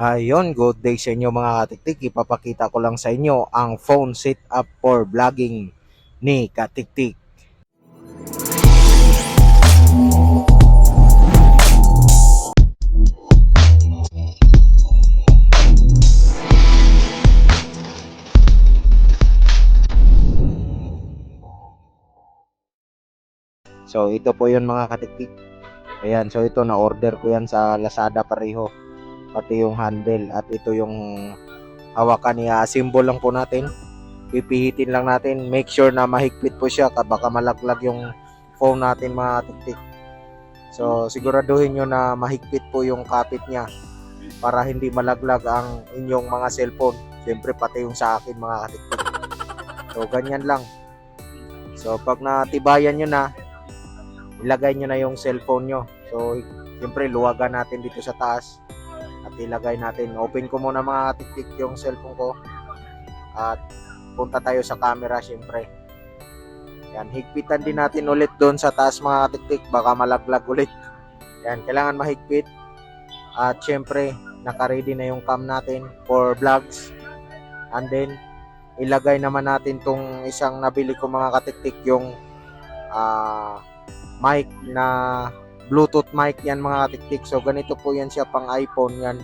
Ayun, good day sa inyo mga katiktik. Ipapakita ko lang sa inyo ang phone setup for vlogging ni Katiktik. So ito po yun mga katiktik. Ayan, so ito na-order ko yan sa Lazada pareho. Pati yung handle at ito yung hawakan niya. Symbol lang po natin. Pipihitin lang natin. Make sure na mahigpit po siya. Baka malaglag yung phone natin mga katiktik. So siguraduhin nyo na mahigpit po yung kapit niya para hindi malaglag ang inyong mga cellphone. Siyempre pati yung sa akin mga katiktik. So ganyan lang. So pag natibayan nyo na, ilagay nyo na yung cellphone nyo. So siyempre luwagan natin dito sa taas at ilagay natin. Open ko muna mga katiktik yung cellphone ko at punta tayo sa camera siyempre. Yan, higpitan din natin ulit doon sa taas mga katiktik, baka malaglag ulit. Yan, kailangan mahigpit. At syempre, naka-ready na yung cam natin for vlogs. And then, ilagay naman natin tong isang nabili ko mga katiktik, yung mic na Bluetooth mic yan mga katiktik. So, ganito po yan siya pang iPhone yan.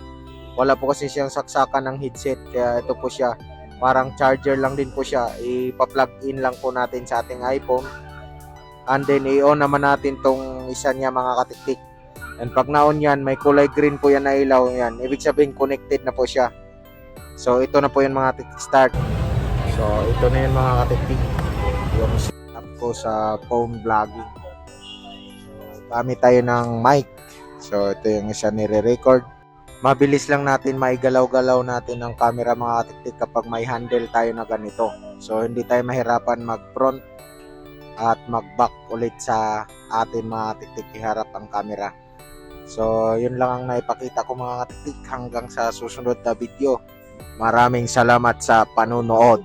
Wala po kasi siyang saksakan ng headset, kaya ito po siya. Parang charger lang din po siya. Ipa-plug in lang po natin sa ating iPhone. And then i-on naman natin tong isa niya mga katiktik. And pag na-on yan, may kulay green po yan na ilaw yan. Ibig sabihin connected na po siya. So ito na po yan mga katiktik start. So ito na yan mga katiktik. Yung setup ko sa phone vlogging. So gamit tayo ng mic. So ito yung isa nire-record. Mabilis lang natin maigalaw-galaw natin ang camera mga katiktik kapag may handle tayo na ganito. So hindi tayo mahirapan mag-front at mag-back ulit sa atin mga katiktik, iharap ang camera. So yun lang ang naipakita ko mga katiktik, hanggang sa susunod na video. Maraming salamat sa panonood.